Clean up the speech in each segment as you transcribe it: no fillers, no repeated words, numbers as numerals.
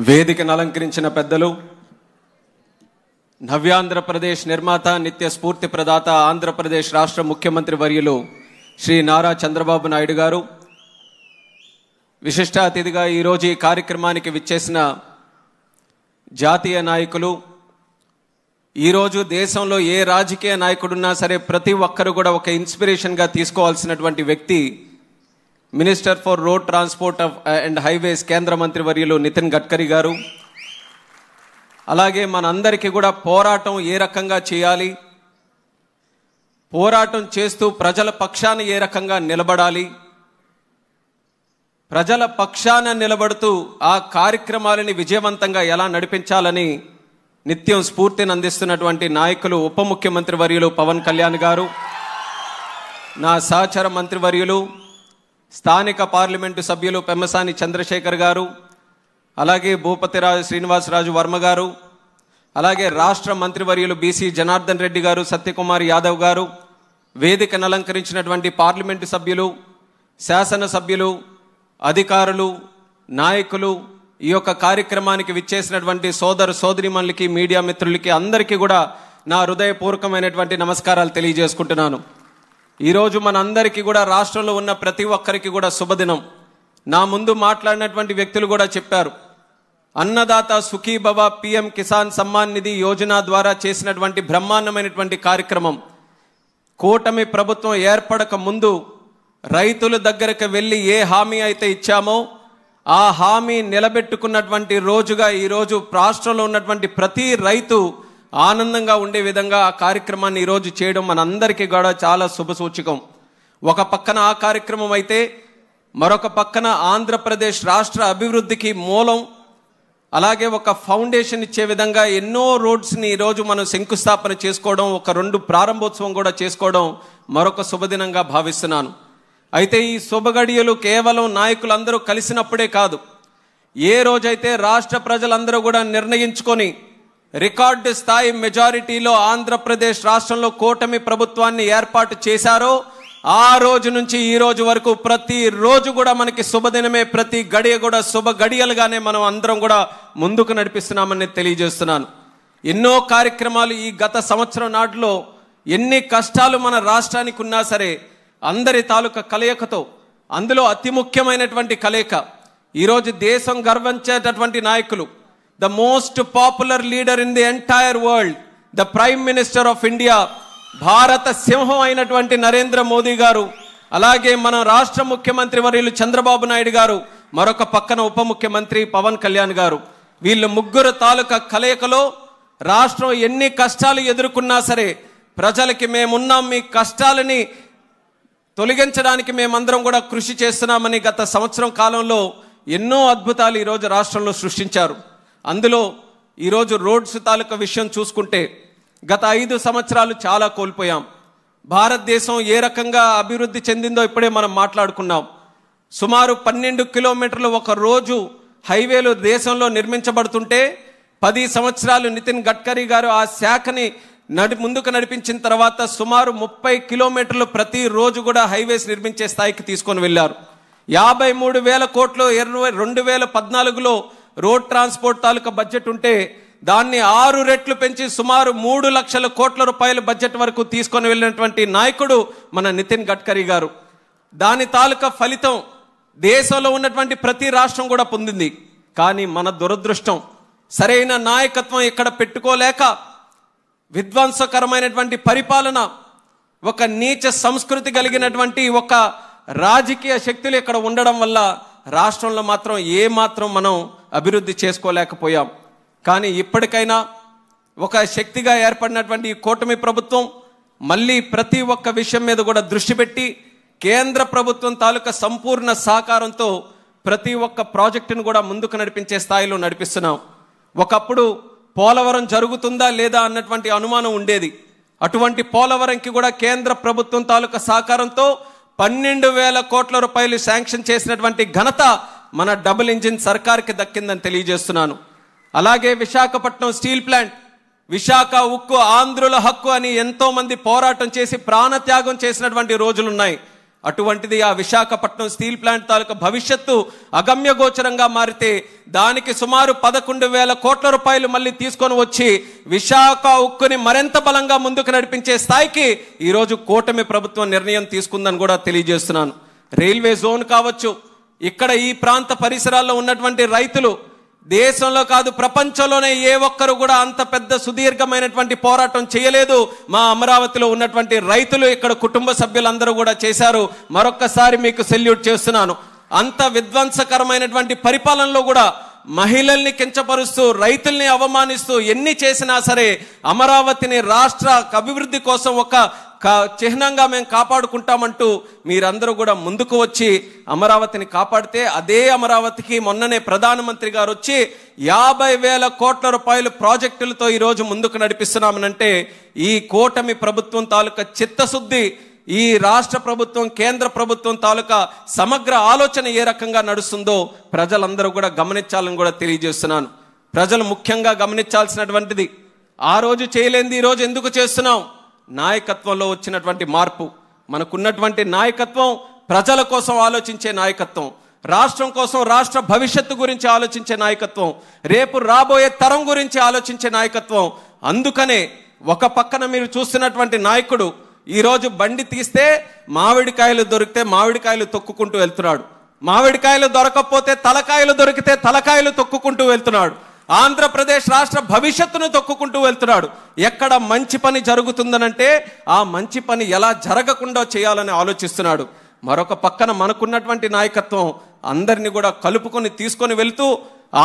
వేదికను అలంకరించిన పెద్దలు, నవ్యాంధ్రప్రదేశ్ నిర్మాత, నిత్య స్ఫూర్తి ప్రదాత, ఆంధ్రప్రదేశ్ రాష్ట్ర ముఖ్యమంత్రి వర్యులు శ్రీ నారా చంద్రబాబు నాయుడు గారు, విశిష్ట అతిథిగా ఈరోజు ఈ కార్యక్రమానికి విచ్చేసిన జాతీయ నాయకులు, ఈరోజు దేశంలో ఏ రాజకీయ నాయకుడున్నా సరే ప్రతి ఒక్కరు కూడా ఒక ఇన్స్పిరేషన్గా తీసుకోవాల్సినటువంటి వ్యక్తి minister for road transport and highways కేంద్ర మంత్రి వర్యులు నితిన్ గడ్కరీ గారు. అలాగే మనందరికీ కూడా పోరాటం ఏ రకంగా చేయాలి, పోరాటం చేస్తూ ప్రజల పక్షాన ఏ రకంగా నిలబడాలి, ప్రజల పక్షాన నిలబడుతూ ఆ కార్యక్రమాలని విజయవంతంగా ఎలా నడిపించాలని నిత్యం స్ఫూర్తిని అందిస్తున్నటువంటి నాయకులు ఉప ముఖ్యమంత్రి వర్యులు పవన్ కళ్యాణ్ గారు, నా సహచర మంత్రివర్యులు స్థానిక పార్లమెంటు సభ్యులు పెమ్మసాని చంద్రశేఖర్ గారు, అలాగే భూపతిరాజు శ్రీనివాసరాజు వర్మ గారు, అలాగే రాష్ట్ర మంత్రివర్యులు బీసీ జనార్దన్ రెడ్డి గారు, సత్యకుమార్ యాదవ్ గారు, వేదికను అలంకరించినటువంటి పార్లమెంటు సభ్యులు, శాసనసభ్యులు, అధికారులు, నాయకులు, ఈ యొక్క కార్యక్రమానికి విచ్చేసినటువంటి సోదర సోదరిమణులకి, మీడియా మిత్రులకి అందరికీ కూడా నా హృదయపూర్వకమైనటువంటి నమస్కారాలు తెలియజేసుకుంటున్నాను. ఈరోజు మనందరికీ కూడా రాష్ట్రంలో ఉన్న ప్రతి ఒక్కరికి కూడా శుభదినం. నా ముందు మాట్లాడినటువంటి వ్యక్తులు కూడా చెప్పారు, అన్నదాత సుఖీభవ పిఎం కిసాన్ సమ్మాన్ నిధి యోజన ద్వారా చేసినటువంటి బ్రహ్మాండమైనటువంటి కార్యక్రమం. కూటమి ప్రభుత్వం ఏర్పడక ముందు రైతుల దగ్గరకు వెళ్ళి ఏ హామీ అయితే ఇచ్చామో ఆ హామీ నిలబెట్టుకున్నటువంటి రోజుగా ఈరోజు రాష్ట్రంలో ఉన్నటువంటి ప్రతి రైతు ఆనందంగా ఉండే విధంగా ఆ కార్యక్రమాన్ని ఈరోజు చేయడం మనందరికీ కూడా చాలా శుభసూచకం. ఒక పక్కన ఆ కార్యక్రమం అయితే మరొక పక్కన ఆంధ్రప్రదేశ్ రాష్ట్ర అభివృద్ధికి మూలం, అలాగే ఒక ఫౌండేషన్ ఇచ్చే విధంగా ఎన్నో రోడ్స్ని ఈరోజు మనం శంకుస్థాపన చేసుకోవడం, ఒక 2 ప్రారంభోత్సవం కూడా చేసుకోవడం మరొక శుభదినంగా భావిస్తున్నాను. అయితే ఈ శుభగడియలు కేవలం నాయకులందరూ కలిసినప్పుడే కాదు, ఏ రోజైతే రాష్ట్ర ప్రజలందరూ కూడా నిర్ణయించుకొని రికార్డు స్థాయి మెజారిటీలో ఆంధ్రప్రదేశ్ రాష్ట్రంలో కూటమి ప్రభుత్వాన్ని ఏర్పాటు చేశారో ఆ రోజు నుంచి ఈ రోజు వరకు ప్రతి రోజు కూడా మనకి శుభదినమే, ప్రతి గడియ కూడా శుభ గడియలుగానే మనం అందరం కూడా ముందుకు నడిపిస్తున్నామని తెలియజేస్తున్నాను. ఎన్నో కార్యక్రమాలు ఈ గత సంవత్సరం నాటిలో ఎన్ని కష్టాలు మన రాష్ట్రానికి ఉన్నా సరే అందరి తాలూకా కలయికతో, అందులో అతి ముఖ్యమైనటువంటి కలయిక ఈరోజు దేశం గర్వించేటటువంటి నాయకులు, the most popular leader in the entire world, the Prime Minister of India, భారత సింహం అయినటువంటి నరేంద్ర మోదీ గారు, అలాగే మన రాష్ట్ర ముఖ్యమంత్రి వర్యులు చంద్రబాబు నాయుడు గారు, మరొక పక్కన ఉప ముఖ్యమంత్రి పవన్ కళ్యాణ్ గారు, వీళ్ళు ముగ్గురు తాలూకా కలయికలో రాష్ట్రం ఎన్ని కష్టాలు ఎదుర్కొన్నా సరే ప్రజలకి మేమున్నాం, మీ కష్టాలని తొలగించడానికి మేమందరం కూడా కృషి చేస్తున్నామని గత సంవత్సరం కాలంలో ఎన్నో అద్భుతాలు ఈరోజు రాష్ట్రంలో సృష్టించారు. అందులో ఈరోజు రోడ్స్ తాలూకా విషయం చూసుకుంటే గత 5 సంవత్సరాలు చాలా కోల్పోయాం. భారతదేశం ఏ రకంగా అభివృద్ధి చెందిందో ఇప్పుడే మనం మాట్లాడుకున్నాం. సుమారు 12 కిలోమీటర్లు ఒక రోజు హైవేలు దేశంలో నిర్మించబడుతుంటే 10 సంవత్సరాలు నితిన్ గడ్కరీ గారు ఆ శాఖని ముందుకు నడిపించిన తర్వాత సుమారు 30 కిలోమీటర్లు ప్రతి రోజు కూడా హైవేస్ నిర్మించే స్థాయికి తీసుకొని వెళ్ళారు. 53,000 కోట్లు 2014లో రోడ్ ట్రాన్స్పోర్ట్ తాలూకా బడ్జెట్ ఉంటే దాన్ని 6 రెట్లు పెంచి సుమారు 3 లక్షల కోట్ల రూపాయల బడ్జెట్ వరకు తీసుకొని వెళ్ళినటువంటి నాయకుడు మన నితిన్ గడ్కరీ గారు. దాని తాలూకా ఫలితం దేశంలో ఉన్నటువంటి ప్రతి రాష్ట్రం కూడా పొందింది. కానీ మన దురదృష్టం, సరైన నాయకత్వం ఇక్కడ పెట్టుకోలేక విధ్వంసకరమైనటువంటి పరిపాలన, ఒక నీచ సంస్కృతి కలిగినటువంటి ఒక రాజకీయ శక్తులు ఇక్కడ ఉండడం వల్ల రాష్ట్రంలో మాత్రం ఏమాత్రం మనం అభివృద్ధి చేసుకోలేకపోయాం. కానీ ఇప్పటికైనా ఒక శక్తిగా ఏర్పడినటువంటి ఈ కూటమి ప్రభుత్వం మళ్ళీ ప్రతి ఒక్క విషయం మీద కూడా దృష్టి పెట్టి కేంద్ర ప్రభుత్వం తాలూకా సంపూర్ణ సహకారంతో ప్రతి ఒక్క ప్రాజెక్టును కూడా ముందుకు నడిపించే స్థాయిలో నడిపిస్తున్నాం. ఒకప్పుడు పోలవరం జరుగుతుందా లేదా అన్నటువంటి అనుమానం ఉండేది. అటువంటి పోలవరంకి కూడా కేంద్ర ప్రభుత్వం తాలూకా సహకారంతో 12,000 కోట్ల రూపాయలు శాంక్షన్ చేసినటువంటి ఘనత మన డబుల్ ఇంజిన్ సర్కార్కి దక్కిందని తెలియజేస్తున్నాను. అలాగే విశాఖపట్నం స్టీల్ ప్లాంట్, విశాఖ ఉక్కు ఆంధ్రుల హక్కు అని ఎంతో మంది పోరాటం చేసి ప్రాణత్యాగం చేసినటువంటి రోజులున్నాయి. అటువంటిది ఆ విశాఖపట్నం స్టీల్ ప్లాంట్ తాలూకా భవిష్యత్తు అగమ్యగోచరంగా మారితే దానికి సుమారు 11,000 కోట్ల రూపాయలు మళ్ళీ తీసుకొని వచ్చి విశాఖ ఉక్కుని మరింత బలంగా ముందుకు నడిపించే స్థాయికి ఈరోజు కూటమి ప్రభుత్వం నిర్ణయం తీసుకుందని కూడా తెలియజేస్తున్నాను. రైల్వే జోన్ కావచ్చు, ఇక్కడ ఈ ప్రాంత పరిసరాల్లో ఉన్నటువంటి రైతులు దేశంలో కాదు ప్రపంచంలోనే ఏ ఒక్కరు కూడా అంత పెద్ద సుదీర్ఘమైనటువంటి పోరాటం చేయలేదు. మా అమరావతిలో ఉన్నటువంటి రైతులు, ఇక్కడ కుటుంబ సభ్యులందరూ కూడా చేశారు. మరొక్కసారి మీకు సెల్యూట్ చేస్తున్నాను. అంత విధ్వంసకరమైనటువంటి పరిపాలనలో కూడా మహిళల్ని కించపరుస్తూ, రైతుల్ని అవమానిస్తూ ఎన్ని చేసినా సరే అమరావతిని రాష్ట్ర అభివృద్ధి కోసం ఒక చిహ్నంగా మేము కాపాడుకుంటామంటూ మీరందరూ కూడా ముందుకు వచ్చి అమరావతిని కాపాడితే, అదే అమరావతికి మొన్ననే ప్రధానమంత్రి గారు వచ్చి 50,000 కోట్ల రూపాయలు ప్రాజెక్టులతో ఈరోజు ముందుకు నడిపిస్తున్నామనంటే ఈ కూటమి ప్రభుత్వం తాలూకా చిత్తశుద్ధి, ఈ రాష్ట్ర ప్రభుత్వం కేంద్ర ప్రభుత్వం తాలూకా సమగ్ర ఆలోచన ఏ రకంగా నడుస్తుందో ప్రజలందరూ కూడా గమనించాలని కూడా తెలియజేస్తున్నాను. ప్రజలు ముఖ్యంగా గమనించాల్సినటువంటిది, ఆ రోజు చేయలేంది ఈ రోజు ఎందుకు చేస్తున్నాం? నాయకత్వంలో వచ్చినటువంటి మార్పు. మనకున్నటువంటి నాయకత్వం ప్రజల కోసం ఆలోచించే నాయకత్వం, రాష్ట్రం కోసం, రాష్ట్ర భవిష్యత్తు గురించి ఆలోచించే నాయకత్వం, రేపు రాబోయే తరం గురించి ఆలోచించే నాయకత్వం. అందుకనే ఒక పక్కన మీరు చూస్తున్నటువంటి నాయకుడు ఈరోజు బండి తీస్తే మామిడికాయలు దొరికితే మామిడికాయలు తొక్కుకుంటూ వెళ్తున్నాడు, మామిడికాయలు దొరకకపోతే తలకాయలు దొరికితే తలకాయలు తొక్కుకుంటూ వెళ్తున్నాడు, ఆంధ్రప్రదేశ్ రాష్ట్ర భవిష్యత్తును తొక్కుకుంటూ వెళ్తున్నాడు. ఎక్కడ మంచి పని జరుగుతుందనంటే ఆ మంచి పని ఎలా జరగకుండా చేయాలని ఆలోచిస్తున్నాడు. మరొక పక్కన మనకున్నటువంటి నాయకత్వం అందరినీ కూడా కలుపుకొని తీసుకొని వెళ్తూ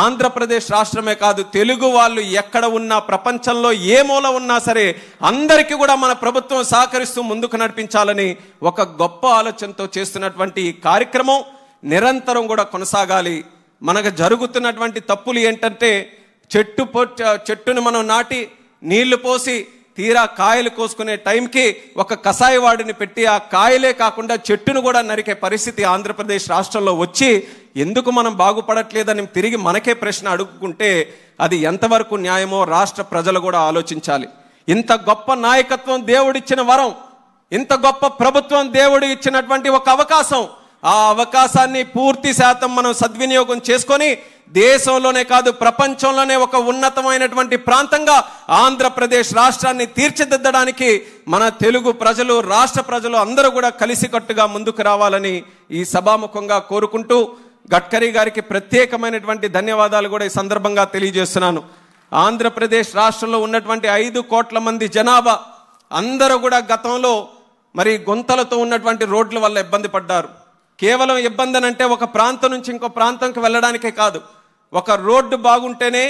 ఆంధ్రప్రదేశ్ రాష్ట్రమే కాదు, తెలుగు వాళ్ళు ఎక్కడ ఉన్నా, ప్రపంచంలో ఏ మూల ఉన్నా సరే అందరికీ కూడా మన ప్రభుత్వం సహకరిస్తూ ముందుకు నడిపించాలని ఒక గొప్ప ఆలోచనతో చేస్తున్నటువంటి ఈ కార్యక్రమం నిరంతరం కూడా కొనసాగాలి. మనకు జరుగుతున్నటువంటి తప్పులు ఏంటంటే చెట్టును మనం నాటి నీళ్లు పోసి తీరా కాయలు కోసుకునే టైంకి ఒక కషాయవాడిని పెట్టి ఆ కాయలే కాకుండా చెట్టును కూడా నరికే పరిస్థితి ఆంధ్రప్రదేశ్ రాష్ట్రంలో వచ్చి ఎందుకు మనం బాగుపడట్లేదని తిరిగి మనకే ప్రశ్న అడుగుకుంటే అది ఎంతవరకు న్యాయమో రాష్ట్ర ప్రజలు కూడా ఆలోచించాలి. ఇంత గొప్ప నాయకత్వం దేవుడిచ్చిన వరం, ఇంత గొప్ప ప్రభుత్వం దేవుడు ఇచ్చినటువంటి ఒక అవకాశం, ఆ అవకాశాన్ని పూర్తి శాతం మనం సద్వినియోగం చేసుకొని దేశంలోనే కాదు ప్రపంచంలోనే ఒక ఉన్నతమైనటువంటి ప్రాంతంగా ఆంధ్రప్రదేశ్ రాష్ట్రాన్ని తీర్చిదిద్దడానికి మన తెలుగు ప్రజలు, రాష్ట్ర ప్రజలు అందరూ కూడా కలిసికట్టుగా ముందుకు రావాలని ఈ సభాముఖంగా కోరుకుంటూ గడ్కరీ గారికి ప్రత్యేకమైనటువంటి ధన్యవాదాలు కూడా ఈ సందర్భంగా తెలియజేస్తున్నాను. ఆంధ్రప్రదేశ్ రాష్ట్రంలో ఉన్నటువంటి 5 కోట్ల మంది జనాభా అందరూ కూడా గతంలో మరి గుంతలతో ఉన్నటువంటి రోడ్ల వల్ల ఇబ్బంది పడ్డారు. కేవలం ఇబ్బంది అంటే ఒక ప్రాంతం నుంచి ఇంకో ప్రాంతంకి వెళ్ళడానికే కాదు, ఒక రోడ్డు బాగుంటేనే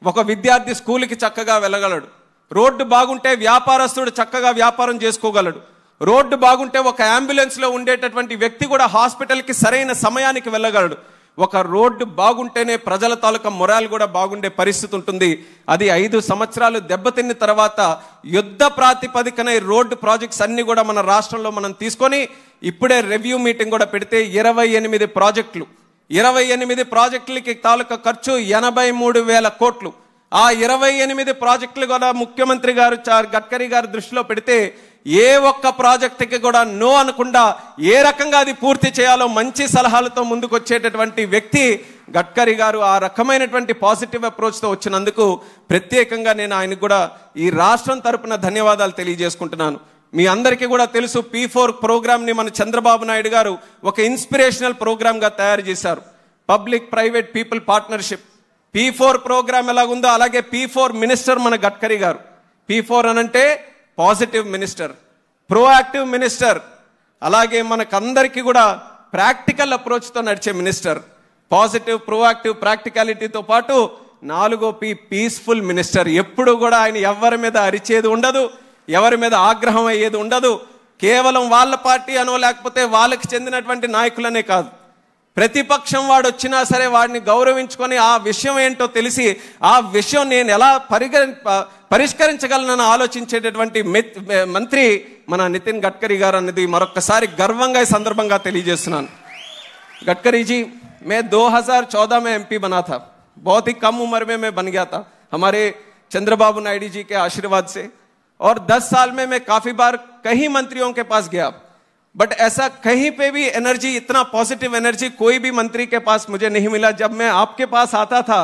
ఒక విద్యార్థి స్కూల్కి చక్కగా వెళ్ళగలడు, రోడ్డు బాగుంటే వ్యాపారస్తుడు చక్కగా వ్యాపారం చేసుకోగలడు, రోడ్డు బాగుంటే ఒక అంబులెన్స్లో ఉండేటటువంటి వ్యక్తి కూడా హాస్పిటల్కి సరైన సమయానికి వెళ్ళగలడు. ఒక రోడ్డు బాగుంటేనే ప్రజల తాలూకా మొరాల్ కూడా బాగుండే పరిస్థితి ఉంటుంది. అది 5 సంవత్సరాలు దెబ్బతిన్న తర్వాత యుద్ధ ప్రాతిపదికన రోడ్డు ప్రాజెక్ట్స్ అన్ని కూడా మన రాష్ట్రంలో మనం తీసుకొని ఇప్పుడే రివ్యూ మీటింగ్ కూడా పెడితే 28 ప్రాజెక్టులు, 28 ప్రాజెక్టులకి తాలూకా ఖర్చు 83,000 కోట్లు. ఆ 28 ప్రాజెక్టులు కూడా ముఖ్యమంత్రి గారు గడ్కరీ గారు దృష్టిలో పెడితే ఏ ఒక్క ప్రాజెక్టుకి కూడా నో అనకుండా ఏ రకంగా అది పూర్తి చేయాలో మంచి సలహాలతో ముందుకు వచ్చేటటువంటి వ్యక్తి గడ్కరీ గారు. ఆ రకమైనటువంటి పాజిటివ్ అప్రోచ్తో వచ్చినందుకు ప్రత్యేకంగా నేను ఆయనకు కూడా ఈ రాష్ట్రం తరపున ధన్యవాదాలు తెలియజేసుకుంటున్నాను. మీ అందరికీ కూడా తెలుసు, P4 ప్రోగ్రామ్ని మన చంద్రబాబు నాయుడు గారు ఒక ఇన్స్పిరేషనల్ ప్రోగ్రామ్గా తయారు చేశారు. Public private people partnership. P4 programme ఎలాగుందో అలాగే P4 మినిస్టర్ మన గడ్కరీ గారు. P4 అనంటే పాజిటివ్ మినిస్టర్, ప్రోయాక్టివ్ మినిస్టర్, అలాగే మనకందరికీ కూడా ప్రాక్టికల్ అప్రోచ్తో నడిచే మినిస్టర్. పాజిటివ్, ప్రోయాక్టివ్, ప్రాక్టికాలిటీతో పాటు 4వ P పీస్ఫుల్ మినిస్టర్. ఎప్పుడు కూడా ఆయన ఎవరి మీద అరిచేది ఉండదు, ఎవరి మీద ఆగ్రహం అయ్యేది ఉండదు. కేవలం వాళ్ళ పార్టీ అనో లేకపోతే వాళ్ళకి చెందినటువంటి నాయకులనే కాదు, ప్రతిపక్షం వాడు వచ్చినా సరే వాడిని గౌరవించుకొని ఆ విషయం ఏంటో తెలిసి ఆ విషయం నేను ఎలా పరిష్కరించగలనని ఆలోచించేటటువంటి మంత్రి మన నితిన్ గడ్కరీ గారు అన్నది మరొకసారి గర్వంగా ఈ సందర్భంగా తెలియజేస్తున్నాను. गडकरी जी, मैं 2014 में MP बना था, बहुत ही कम उम्र में मैं बन गया था हमारे चंद्रबाबू नायडू जी के आशीर्वाद से, और 10 साल में मैं काफी बार कई मंत्रियों के पास गया, बट ऐसा कहीं पे भी एनर्जी, इतना पॉजिटिव एनर्जी कोई भी मंत्री के पास मुझे नहीं मिला। जब मैं आपके पास आता था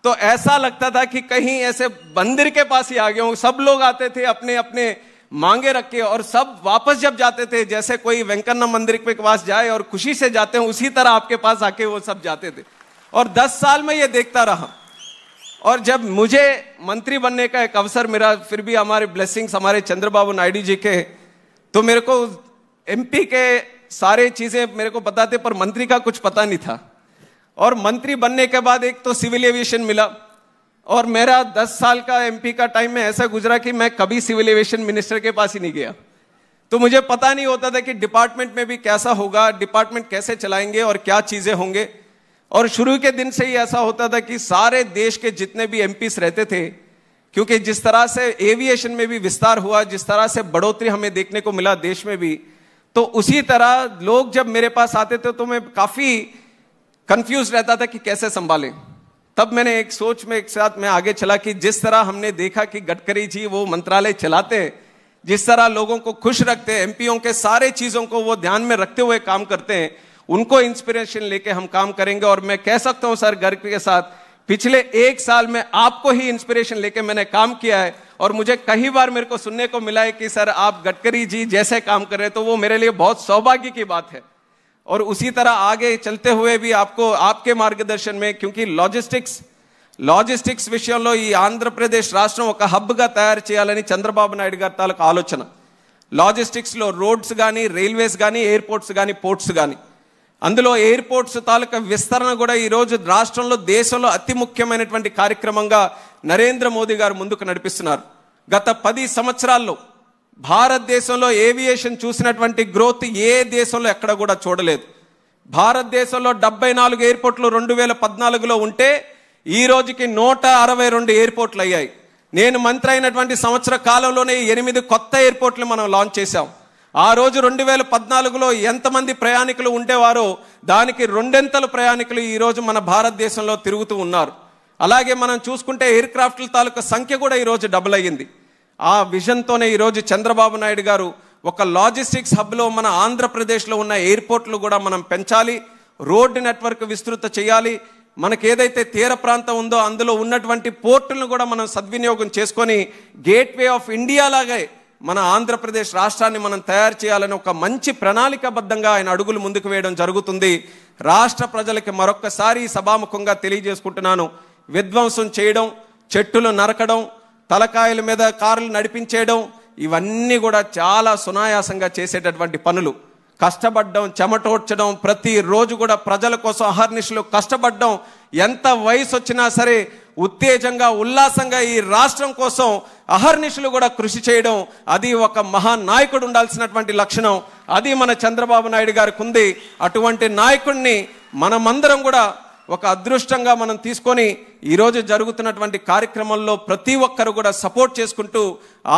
तो ऐसा लगता था कि कहीं ऐसे मंदिर के पास ही आ गया हूं। सब लोग आते थे अपने अपने मांगे रख के, और सब वापस जब जाते थे जैसे कोई वेंकन्ना मंदिर के पास जाए और खुशी से जाते हैं, उसी तरह आपके पास आके वो सब जाते थे। और 10 साल में ये देखता रहा। और जब मुझे मंत्री बनने का एक अवसर मिला, फिर भी हमारे ब्लेसिंग्स हमारे चंद्रबाबू नायडू जी के, तो मेरे को एमपी के सारे चीजें मेरे को पता थे, पर मंत्री का कुछ पता नहीं था। और मंत्री बनने के बाद एक तो सिविल एविएशन मिला, और मेरा 10 साल का एमपी का टाइम में ऐसा गुजरा कि मैं कभी सिविल एविएशन मिनिस्टर के पास ही नहीं गया। तो मुझे पता नहीं होता था कि डिपार्टमेंट में भी कैसा होगा, डिपार्टमेंट कैसे चलाएंगे और क्या चीजें होंगे। और शुरू के दिन से ही ऐसा होता था कि सारे देश के जितने भी एमपीस रहते थे, क्योंकि जिस तरह से एविएशन में भी विस्तार हुआ, जिस तरह से बढ़ोतरी हमें देखने को मिला देश में भी, तो उसी तरह लोग जब मेरे पास आते थे तो मैं काफी कंफ्यूज रहता था कि कैसे संभालें। तब मैंने एक सोच में एक साथ मैं आगे चला कि जिस तरह हमने देखा कि गडकरी जी वो मंत्रालय चलाते हैं, जिस तरह लोगों को खुश रखते हैं, एमपीओ के सारे चीजों को वो ध्यान में रखते हुए काम करते हैं, उनको इंस्पिरेशन लेके हम काम करेंगे। और मैं कह सकता हूं सर गर्व के साथ, पिछले 1 साल में आपको ही इंस्पिरेशन लेके मैंने काम किया है। और मुझे कई बार मेरे को सुनने को मिला है कि सर आप गडकरी जी जैसे काम कर रहे हैं, तो वो मेरे लिए बहुत सौभाग्य की बात है। और उसी तरह आगे चलते हुए भी आपको आपके मार्गदर्शन में, क्योंकि లాజిస్టిక్స్ విషయంలో ఈ ఆంధ్రప్రదేశ్ రాష్ట్రం ఒక హబ్గా తయారు చేయాలని చంద్రబాబు నాయుడు గారి తాలూకు ఆలోచన. లాజిస్టిక్స్లో రోడ్స్ కానీ, రైల్వేస్ కానీ, ఎయిర్పోర్ట్స్ కానీ, పోర్ట్స్ కానీ, అందులో ఎయిర్పోర్ట్స్ తాలూకా విస్తరణ కూడా ఈరోజు రాష్ట్రంలో, దేశంలో అతి ముఖ్యమైనటువంటి కార్యక్రమంగా నరేంద్ర మోదీ గారు ముందుకు నడిపిస్తున్నారు. గత 10 సంవత్సరాల్లో భారతదేశంలో ఏవియేషన్ చూసినటువంటి గ్రోత్ ఏ దేశంలో ఎక్కడ కూడా చూడలేదు. భారతదేశంలో 74 ఎయిర్పోర్ట్లు 2014లో ఉంటే ఈ రోజుకి 162 ఎయిర్పోర్ట్లు అయ్యాయి. నేను మంత్రి అయినటువంటి సంవత్సర కాలంలోనే 8 కొత్త ఎయిర్పోర్ట్లు మనం లాంచ్ చేశాం. ఆ రోజు 2014లో ఎంతమంది ప్రయాణికులు ఉండేవారో దానికి 2 ప్రయాణికులు ఈ రోజు మన భారతదేశంలో తిరుగుతూ ఉన్నారు. అలాగే మనం చూసుకుంటే ఎయిర్ క్రాఫ్ట్ల తాలూకు సంఖ్య కూడా ఈ రోజు డబుల్ అయ్యింది. ఆ విజన్తోనే ఈ రోజు చంద్రబాబు నాయుడు గారు ఒక లాజిస్టిక్స్ హబ్లో మన ఆంధ్రప్రదేశ్లో ఉన్న ఎయిర్పోర్ట్లు కూడా మనం పెంచాలి, రోడ్డు నెట్వర్క్ విస్తృత చేయాలి. మనకి ఏదైతే తీర ప్రాంతం ఉందో అందులో ఉన్నటువంటి పోర్టులను కూడా మనం సద్వినియోగం చేసుకొని గేట్వే ఆఫ్ ఇండియా లాగే మన ఆంధ్రప్రదేశ్ రాష్ట్రాన్ని మనం తయారు చేయాలని ఒక మంచి ప్రణాళికాబద్ధంగా ఆయన అడుగులు ముందుకు వేయడం జరుగుతుంది. రాష్ట్ర ప్రజలకి మరొక్కసారి సభాముఖంగా తెలియజేసుకుంటున్నాను, విధ్వంసం చేయడం, చెట్టులు నరకడం, తలకాయల మీద కార్లు నడిపించేయడం, ఇవన్నీ కూడా చాలా సునాయాసంగా చేసేటటువంటి పనులు. కష్టపడడం, చెమటోడ్చడం, ప్రతిరోజు కూడా ప్రజల కోసం అహర్నిశలు కష్టపడడం, ఎంత వయసు వచ్చినా సరే ఉత్తేజంగా, ఉల్లాసంగా ఈ రాష్ట్రం కోసం అహర్నిశలు కూడా కృషి చేయడం, అది ఒక మహానాయకుడు ఉండాల్సినటువంటి లక్షణం. అది మన చంద్రబాబు నాయుడు గారికి ఉంది. అటువంటి నాయకుడిని మనమందరం కూడా ఒక అదృష్టంగా మనం తీసుకొని ఈరోజు జరుగుతున్నటువంటి కార్యక్రమంలో ప్రతి ఒక్కరు కూడా సపోర్ట్ చేసుకుంటూ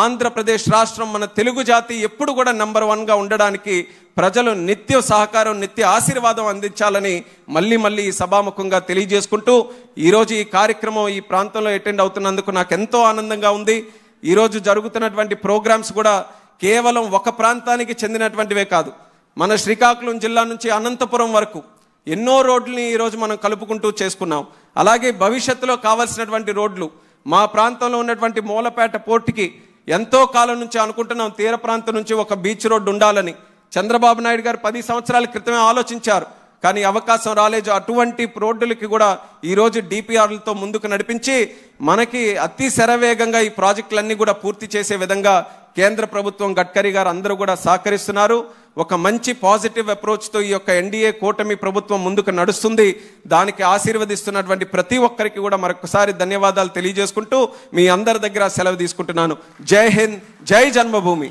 ఆంధ్రప్రదేశ్ రాష్ట్రం, మన తెలుగు జాతి ఎప్పుడు కూడా నెంబర్ 1గా ఉండడానికి ప్రజలు నిత్య సహకారం, నిత్య ఆశీర్వాదం అందించాలని మళ్ళీ సభాముఖంగా తెలియజేసుకుంటూ ఈరోజు ఈ కార్యక్రమం ఈ ప్రాంతంలో అటెండ్ అవుతున్నందుకు నాకు ఎంతో ఆనందంగా ఉంది. ఈరోజు జరుగుతున్నటువంటి ప్రోగ్రామ్స్ కూడా కేవలం ఒక ప్రాంతానికి చెందినటువంటివే కాదు. మన శ్రీకాకుళం జిల్లా నుంచి అనంతపురం వరకు ఎన్నో రోడ్లని ఈరోజు మనం కలుపుకుంటూ చేసుకున్నాం. అలాగే భవిష్యత్తులో కావాల్సినటువంటి రోడ్లు మా ప్రాంతంలో ఉన్నటువంటి మూలపేట పోర్టుకి ఎంతో కాలం నుంచి అనుకుంటున్నాం, తీర ప్రాంతం నుంచి ఒక బీచ్ రోడ్డు ఉండాలని. చంద్రబాబు నాయుడు గారు 10 సంవత్సరాల క్రితమే ఆలోచించారు, కానీ అవకాశం రాలేదు. అటువంటి రోడ్డులకి కూడా ఈరోజు డిపిఆర్లతో ముందుకు నడిపించి మనకి అతి శరవేగంగా ఈ ప్రాజెక్టులన్నీ కూడా పూర్తి చేసే విధంగా కేంద్ర ప్రభుత్వం, గడ్కరీ గారు అందరూ కూడా సహకరిస్తున్నారు. ఒక మంచి పాజిటివ్ అప్రోచ్తో ఈ యొక్క ఎన్డీఏ కూటమి ప్రభుత్వం ముందుకు నడుస్తుంది. దానికి ఆశీర్వదిస్తున్నటువంటి ప్రతి ఒక్కరికి కూడా మరొకసారి ధన్యవాదాలు తెలియజేసుకుంటూ మీ అందరి దగ్గర సెలవు తీసుకుంటున్నాను. జై హింద్, జై జన్మభూమి.